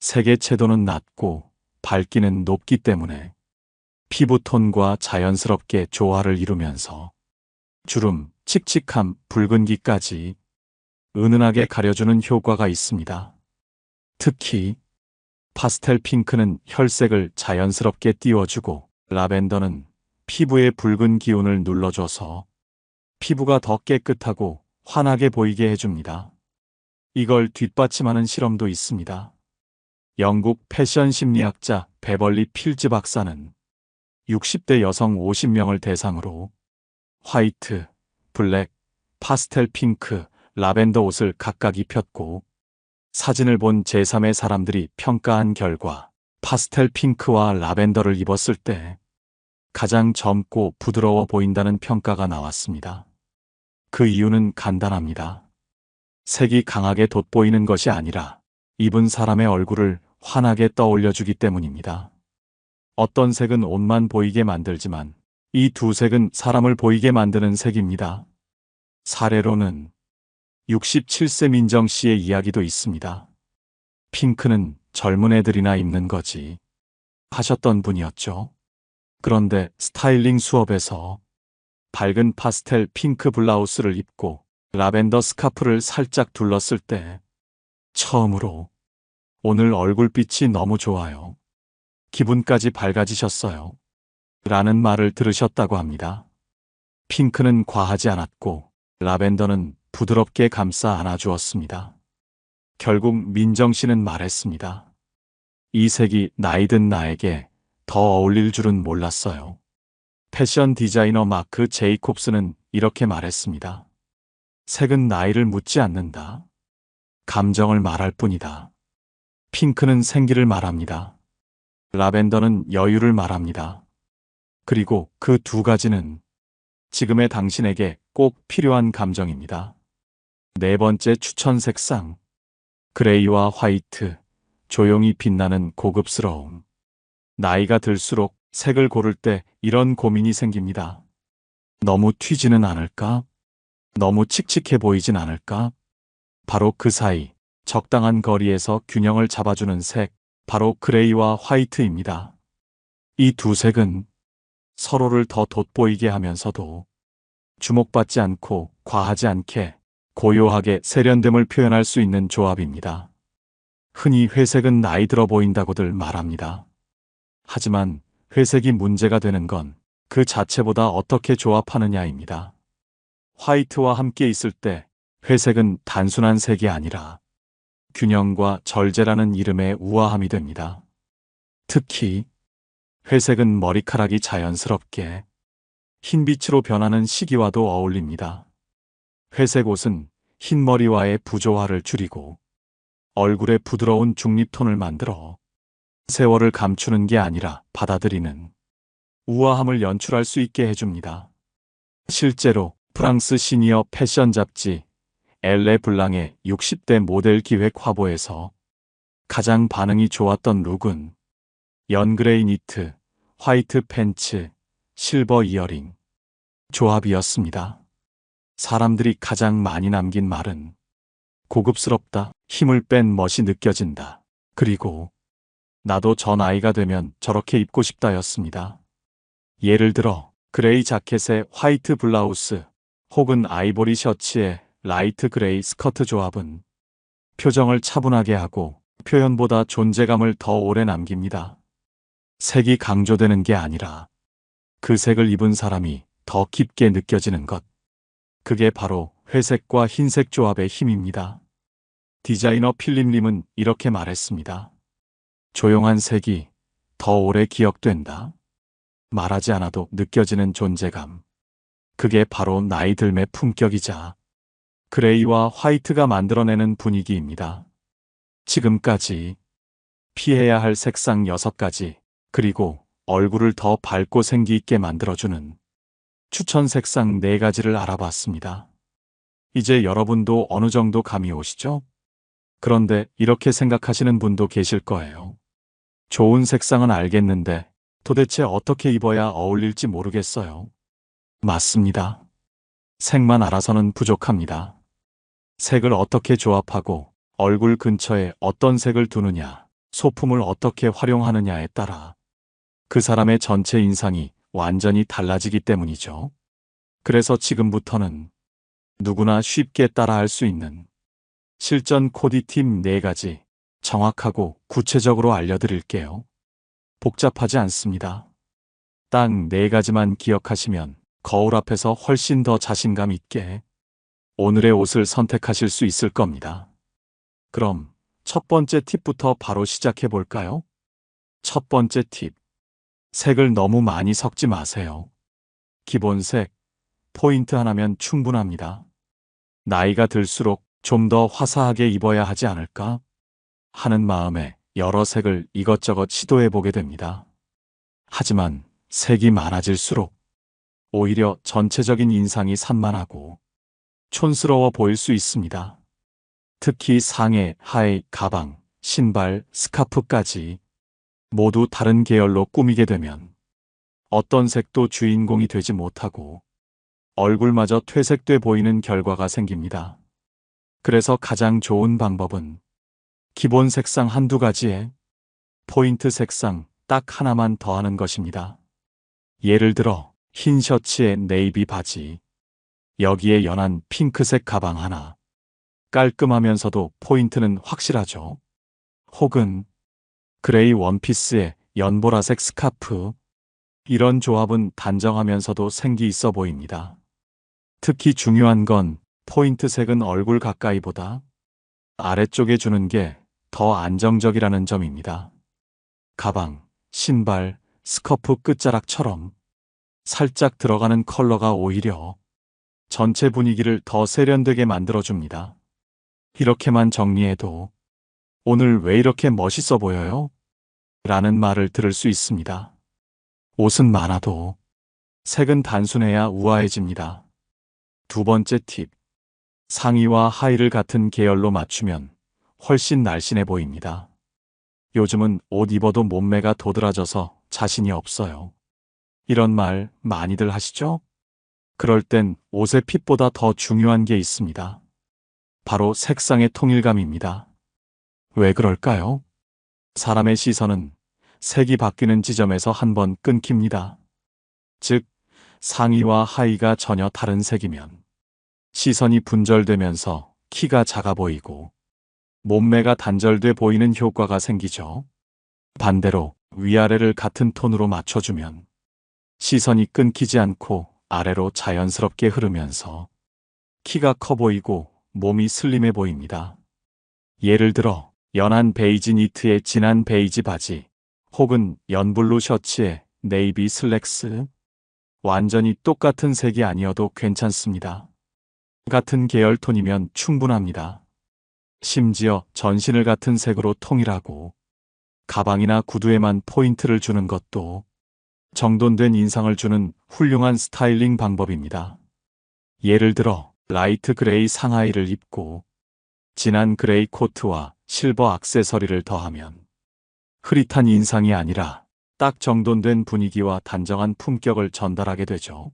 색의 채도는 낮고 밝기는 높기 때문에 피부톤과 자연스럽게 조화를 이루면서 주름, 칙칙함, 붉은기까지 은은하게 가려주는 효과가 있습니다. 특히 파스텔 핑크는 혈색을 자연스럽게 띄워주고 라벤더는 피부의 붉은 기운을 눌러줘서 피부가 더 깨끗하고 환하게 보이게 해줍니다. 이걸 뒷받침하는 실험도 있습니다. 영국 패션 심리학자 베벌리 필즈 박사는 60대 여성 50명을 대상으로 화이트, 블랙, 파스텔 핑크, 라벤더 옷을 각각 입혔고 사진을 본 제3의 사람들이 평가한 결과 파스텔 핑크와 라벤더를 입었을 때 가장 젊고 부드러워 보인다는 평가가 나왔습니다. 그 이유는 간단합니다. 색이 강하게 돋보이는 것이 아니라 입은 사람의 얼굴을 환하게 떠올려주기 때문입니다. 어떤 색은 옷만 보이게 만들지만 이 두 색은 사람을 보이게 만드는 색입니다. 사례로는 67세 민정 씨의 이야기도 있습니다. 핑크는 젊은 애들이나 입는 거지 하셨던 분이었죠. 그런데 스타일링 수업에서 밝은 파스텔 핑크 블라우스를 입고 라벤더 스카프를 살짝 둘렀을 때 처음으로 오늘 얼굴빛이 너무 좋아요. 기분까지 밝아지셨어요. 라는 말을 들으셨다고 합니다. 핑크는 과하지 않았고 라벤더는 부드럽게 감싸 안아주었습니다. 결국 민정 씨는 말했습니다. 이 색이 나이든 나에게 더 어울릴 줄은 몰랐어요. 패션 디자이너 마크 제이콥스는 이렇게 말했습니다. 색은 나이를 묻지 않는다. 감정을 말할 뿐이다. 핑크는 생기를 말합니다. 라벤더는 여유를 말합니다. 그리고 그 두 가지는 지금의 당신에게 꼭 필요한 감정입니다. 네 번째 추천 색상, 그레이와 화이트, 조용히 빛나는 고급스러움. 나이가 들수록 색을 고를 때 이런 고민이 생깁니다. 너무 튀지는 않을까? 너무 칙칙해 보이진 않을까? 바로 그 사이, 적당한 거리에서 균형을 잡아주는 색, 바로 그레이와 화이트입니다. 이 두 색은 서로를 더 돋보이게 하면서도 주목받지 않고 과하지 않게 고요하게 세련됨을 표현할 수 있는 조합입니다. 흔히 회색은 나이 들어 보인다고들 말합니다. 하지만 회색이 문제가 되는 건 그 자체보다 어떻게 조합하느냐입니다. 화이트와 함께 있을 때 회색은 단순한 색이 아니라 균형과 절제라는 이름의 우아함이 됩니다. 특히 회색은 머리카락이 자연스럽게 흰빛으로 변하는 시기와도 어울립니다. 회색 옷은 흰머리와의 부조화를 줄이고 얼굴에 부드러운 중립톤을 만들어 세월을 감추는 게 아니라 받아들이는 우아함을 연출할 수 있게 해줍니다. 실제로 프랑스 시니어 패션 잡지 엘레 블랑의 60대 모델 기획 화보에서 가장 반응이 좋았던 룩은 연그레이 니트, 화이트 팬츠, 실버 이어링 조합이었습니다. 사람들이 가장 많이 남긴 말은 고급스럽다, 힘을 뺀 멋이 느껴진다, 그리고 나도 저 나이가 되면 저렇게 입고 싶다였습니다. 예를 들어 그레이 자켓에 화이트 블라우스 혹은 아이보리 셔츠에 라이트 그레이 스커트 조합은 표정을 차분하게 하고 표현보다 존재감을 더 오래 남깁니다. 색이 강조되는 게 아니라 그 색을 입은 사람이 더 깊게 느껴지는 것. 그게 바로 회색과 흰색 조합의 힘입니다. 디자이너 필립 림은 이렇게 말했습니다. 조용한 색이 더 오래 기억된다. 말하지 않아도 느껴지는 존재감. 그게 바로 나이 들매 품격이자 그레이와 화이트가 만들어내는 분위기입니다. 지금까지 피해야 할 색상 6가지, 그리고 얼굴을 더 밝고 생기 있게 만들어주는 추천 색상 4가지를 알아봤습니다. 이제 여러분도 어느 정도 감이 오시죠? 그런데 이렇게 생각하시는 분도 계실 거예요. 좋은 색상은 알겠는데 도대체 어떻게 입어야 어울릴지 모르겠어요. 맞습니다. 색만 알아서는 부족합니다. 색을 어떻게 조합하고 얼굴 근처에 어떤 색을 두느냐, 소품을 어떻게 활용하느냐에 따라 그 사람의 전체 인상이 완전히 달라지기 때문이죠. 그래서 지금부터는 누구나 쉽게 따라할 수 있는 실전 코디팁 4가지 정확하고 구체적으로 알려드릴게요. 복잡하지 않습니다. 딱 4가지만 기억하시면 거울 앞에서 훨씬 더 자신감 있게 오늘의 옷을 선택하실 수 있을 겁니다. 그럼 첫 번째 팁부터 바로 시작해 볼까요? 첫 번째 팁. 색을 너무 많이 섞지 마세요. 기본색, 포인트 하나면 충분합니다. 나이가 들수록 좀 더 화사하게 입어야 하지 않을까 하는 마음에 여러 색을 이것저것 시도해 보게 됩니다. 하지만 색이 많아질수록 오히려 전체적인 인상이 산만하고 촌스러워 보일 수 있습니다. 특히 상의, 하의, 가방, 신발, 스카프까지 모두 다른 계열로 꾸미게 되면 어떤 색도 주인공이 되지 못하고 얼굴마저 퇴색돼 보이는 결과가 생깁니다. 그래서 가장 좋은 방법은 기본 색상 1~2가지에 포인트 색상 딱 하나만 더하는 것입니다. 예를 들어 흰 셔츠에 네이비 바지, 여기에 연한 핑크색 가방 하나. 깔끔하면서도 포인트는 확실하죠. 혹은 그레이 원피스에 연보라색 스카프. 이런 조합은 단정하면서도 생기 있어 보입니다. 특히 중요한 건 포인트색은 얼굴 가까이보다 아래쪽에 주는 게 더 안정적이라는 점입니다. 가방, 신발, 스커프 끝자락처럼 살짝 들어가는 컬러가 오히려 전체 분위기를 더 세련되게 만들어줍니다. 이렇게만 정리해도 오늘 왜 이렇게 멋있어 보여요? 라는 말을 들을 수 있습니다. 옷은 많아도 색은 단순해야 우아해집니다. 두 번째 팁. 상의와 하의를 같은 계열로 맞추면 훨씬 날씬해 보입니다. 요즘은 옷 입어도 몸매가 도드라져서 자신이 없어요. 이런 말 많이들 하시죠? 그럴 땐 옷의 핏보다 더 중요한 게 있습니다. 바로 색상의 통일감입니다. 왜 그럴까요? 사람의 시선은 색이 바뀌는 지점에서 한번 끊깁니다. 즉, 상의와 하의가 전혀 다른 색이면 시선이 분절되면서 키가 작아 보이고 몸매가 단절돼 보이는 효과가 생기죠. 반대로 위아래를 같은 톤으로 맞춰주면 시선이 끊기지 않고 아래로 자연스럽게 흐르면서 키가 커 보이고 몸이 슬림해 보입니다. 예를 들어 연한 베이지 니트에 진한 베이지 바지 혹은 연블루 셔츠에 네이비 슬랙스. 완전히 똑같은 색이 아니어도 괜찮습니다. 같은 계열 톤이면 충분합니다. 심지어 전신을 같은 색으로 통일하고 가방이나 구두에만 포인트를 주는 것도 정돈된 인상을 주는 훌륭한 스타일링 방법입니다. 예를 들어 라이트 그레이 상하의를 입고 진한 그레이 코트와 실버 액세서리를 더하면 흐릿한 인상이 아니라 딱 정돈된 분위기와 단정한 품격을 전달하게 되죠.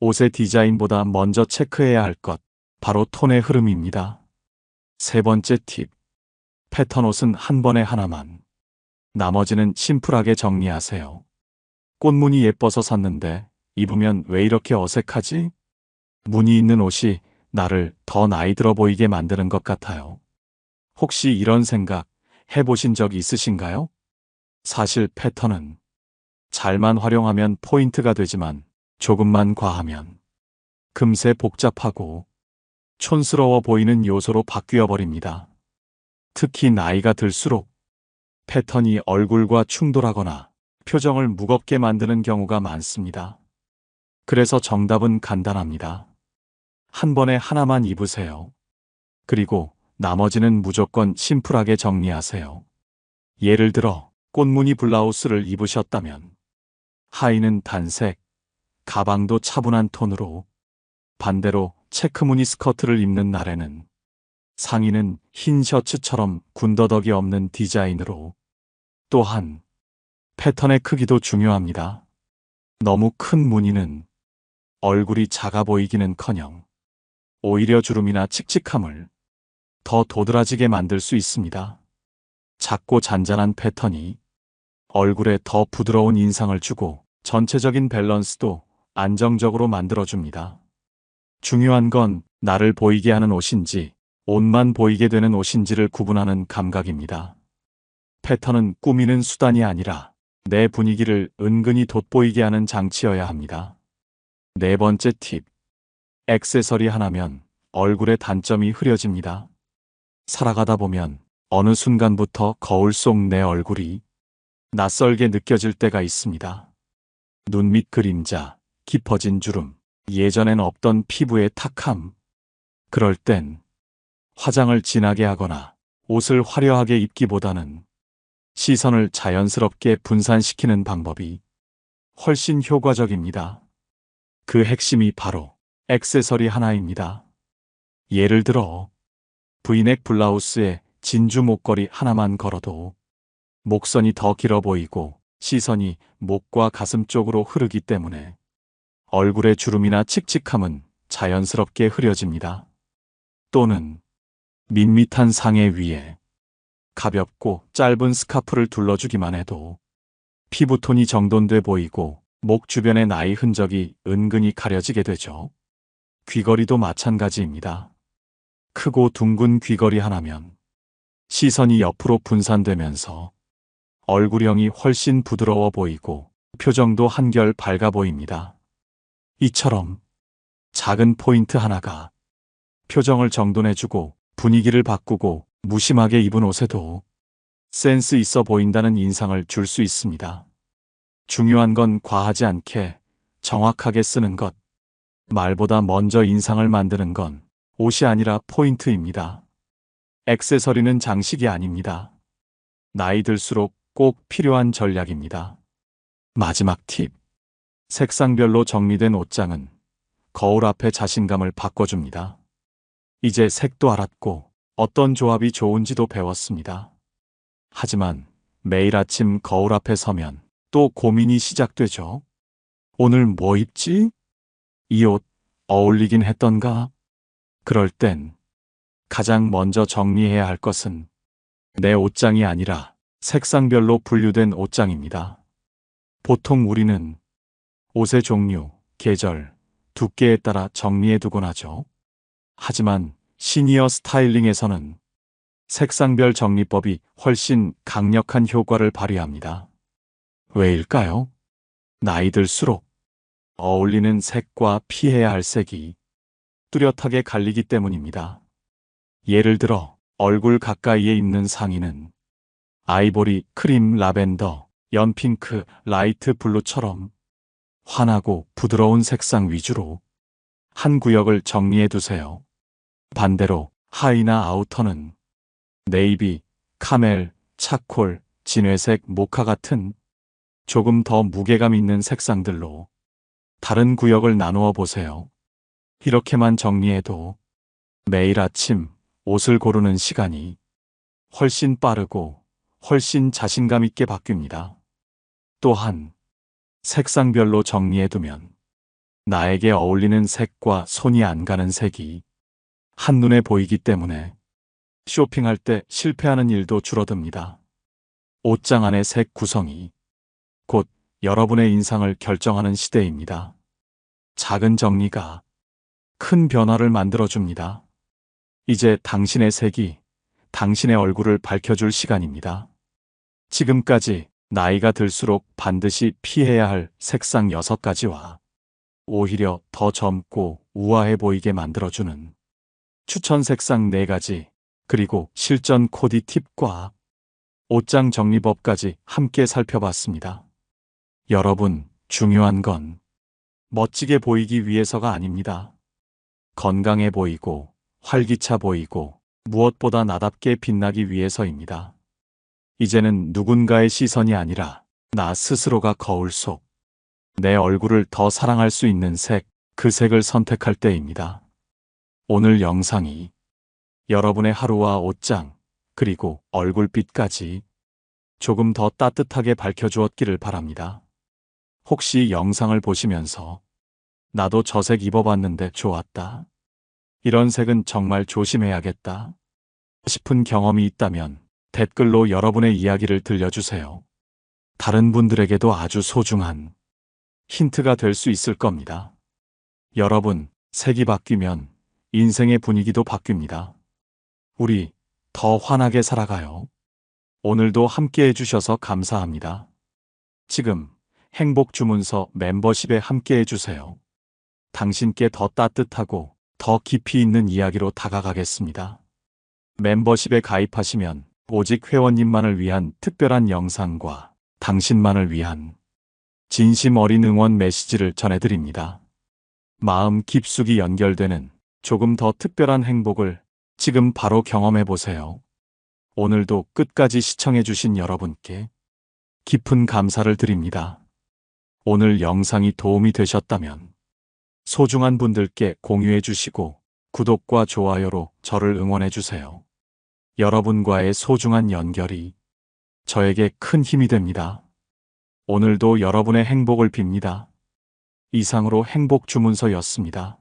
옷의 디자인보다 먼저 체크해야 할 것, 바로 톤의 흐름입니다. 세 번째 팁. 패턴 옷은 한 번에 하나만. 나머지는 심플하게 정리하세요. 꽃무늬 예뻐서 샀는데 입으면 왜 이렇게 어색하지? 무늬 있는 옷이 나를 더 나이 들어 보이게 만드는 것 같아요. 혹시 이런 생각 해보신 적 있으신가요? 사실 패턴은 잘만 활용하면 포인트가 되지만 조금만 과하면 금세 복잡하고 촌스러워 보이는 요소로 바뀌어 버립니다. 특히 나이가 들수록 패턴이 얼굴과 충돌하거나 표정을 무겁게 만드는 경우가 많습니다. 그래서 정답은 간단합니다. 한 번에 하나만 입으세요. 그리고 나머지는 무조건 심플하게 정리하세요. 예를 들어 꽃무늬 블라우스를 입으셨다면 하의는 단색, 가방도 차분한 톤으로, 반대로 체크무늬 스커트를 입는 날에는 상의는 흰 셔츠처럼 군더더기 없는 디자인으로. 또한 패턴의 크기도 중요합니다. 너무 큰 무늬는 얼굴이 작아 보이기는커녕 오히려 주름이나 칙칙함을 더 도드라지게 만들 수 있습니다. 작고 잔잔한 패턴이 얼굴에 더 부드러운 인상을 주고 전체적인 밸런스도 안정적으로 만들어줍니다. 중요한 건 나를 보이게 하는 옷인지 옷만 보이게 되는 옷인지를 구분하는 감각입니다. 패턴은 꾸미는 수단이 아니라 내 분위기를 은근히 돋보이게 하는 장치여야 합니다. 네 번째 팁. 액세서리 하나면 얼굴의 단점이 흐려집니다. 살아가다 보면 어느 순간부터 거울 속 내 얼굴이 낯설게 느껴질 때가 있습니다. 눈 밑 그림자, 깊어진 주름, 예전엔 없던 피부의 탁함. 그럴 땐 화장을 진하게 하거나 옷을 화려하게 입기보다는 시선을 자연스럽게 분산시키는 방법이 훨씬 효과적입니다. 그 핵심이 바로 액세서리 하나입니다. 예를 들어 브이넥 블라우스에 진주 목걸이 하나만 걸어도 목선이 더 길어 보이고 시선이 목과 가슴 쪽으로 흐르기 때문에 얼굴의 주름이나 칙칙함은 자연스럽게 흐려집니다. 또는 밋밋한 상의 위에 가볍고 짧은 스카프를 둘러주기만 해도 피부톤이 정돈돼 보이고 목 주변의 나이 흔적이 은근히 가려지게 되죠. 귀걸이도 마찬가지입니다. 크고 둥근 귀걸이 하나면 시선이 옆으로 분산되면서 얼굴형이 훨씬 부드러워 보이고 표정도 한결 밝아 보입니다. 이처럼 작은 포인트 하나가 표정을 정돈해주고 분위기를 바꾸고 무심하게 입은 옷에도 센스 있어 보인다는 인상을 줄 수 있습니다. 중요한 건 과하지 않게 정확하게 쓰는 것. 말보다 먼저 인상을 만드는 건 옷이 아니라 포인트입니다. 액세서리는 장식이 아닙니다. 나이 들수록 꼭 필요한 전략입니다. 마지막 팁. 색상별로 정리된 옷장은 거울 앞에 자신감을 바꿔줍니다. 이제 색도 알았고 어떤 조합이 좋은지도 배웠습니다. 하지만 매일 아침 거울 앞에 서면 또 고민이 시작되죠. 오늘 뭐 입지? 이 옷 어울리긴 했던가? 그럴 땐 가장 먼저 정리해야 할 것은 내 옷장이 아니라 색상별로 분류된 옷장입니다. 보통 우리는 옷의 종류, 계절, 두께에 따라 정리해두곤 하죠. 하지만 시니어 스타일링에서는 색상별 정리법이 훨씬 강력한 효과를 발휘합니다. 왜일까요? 나이 들수록 어울리는 색과 피해야 할 색이 뚜렷하게 갈리기 때문입니다. 예를 들어 얼굴 가까이에 입는 상의는 아이보리, 크림, 라벤더, 연핑크, 라이트 블루처럼 환하고 부드러운 색상 위주로 한 구역을 정리해 두세요. 반대로 하의나 아우터는 네이비, 카멜, 차콜, 진회색, 모카 같은 조금 더 무게감 있는 색상들로 다른 구역을 나누어 보세요. 이렇게만 정리해도 매일 아침 옷을 고르는 시간이 훨씬 빠르고 훨씬 자신감 있게 바뀝니다. 또한 색상별로 정리해두면 나에게 어울리는 색과 손이 안 가는 색이 한눈에 보이기 때문에 쇼핑할 때 실패하는 일도 줄어듭니다. 옷장 안의 색 구성이 곧 여러분의 인상을 결정하는 시대입니다. 작은 정리가 큰 변화를 만들어줍니다. 이제 당신의 색이 당신의 얼굴을 밝혀줄 시간입니다. 지금까지 나이가 들수록 반드시 피해야 할 색상 6가지와 오히려 더 젊고 우아해 보이게 만들어주는 추천 색상 4가지, 그리고 실전 코디 팁과 옷장 정리법까지 함께 살펴봤습니다. 여러분, 중요한 건 멋지게 보이기 위해서가 아닙니다. 건강해 보이고 활기차 보이고 무엇보다 나답게 빛나기 위해서입니다. 이제는 누군가의 시선이 아니라 나 스스로가 거울 속 내 얼굴을 더 사랑할 수 있는 색, 그 색을 선택할 때입니다. 오늘 영상이 여러분의 하루와 옷장, 그리고 얼굴빛까지 조금 더 따뜻하게 밝혀주었기를 바랍니다. 혹시 영상을 보시면서 나도 저 색 입어봤는데 좋았다, 이런 색은 정말 조심해야겠다 싶은 경험이 있다면 댓글로 여러분의 이야기를 들려주세요. 다른 분들에게도 아주 소중한 힌트가 될 수 있을 겁니다. 여러분, 색이 바뀌면 인생의 분위기도 바뀝니다. 우리 더 환하게 살아가요. 오늘도 함께 해주셔서 감사합니다. 지금 행복 주문서 멤버십에 함께 해주세요. 당신께 더 따뜻하고 더 깊이 있는 이야기로 다가가겠습니다. 멤버십에 가입하시면 오직 회원님만을 위한 특별한 영상과 당신만을 위한 진심 어린 응원 메시지를 전해드립니다. 마음 깊숙이 연결되는 조금 더 특별한 행복을 지금 바로 경험해보세요. 오늘도 끝까지 시청해주신 여러분께 깊은 감사를 드립니다. 오늘 영상이 도움이 되셨다면 소중한 분들께 공유해주시고 구독과 좋아요로 저를 응원해주세요. 여러분과의 소중한 연결이 저에게 큰 힘이 됩니다. 오늘도 여러분의 행복을 빕니다. 이상으로 행복 주문서였습니다.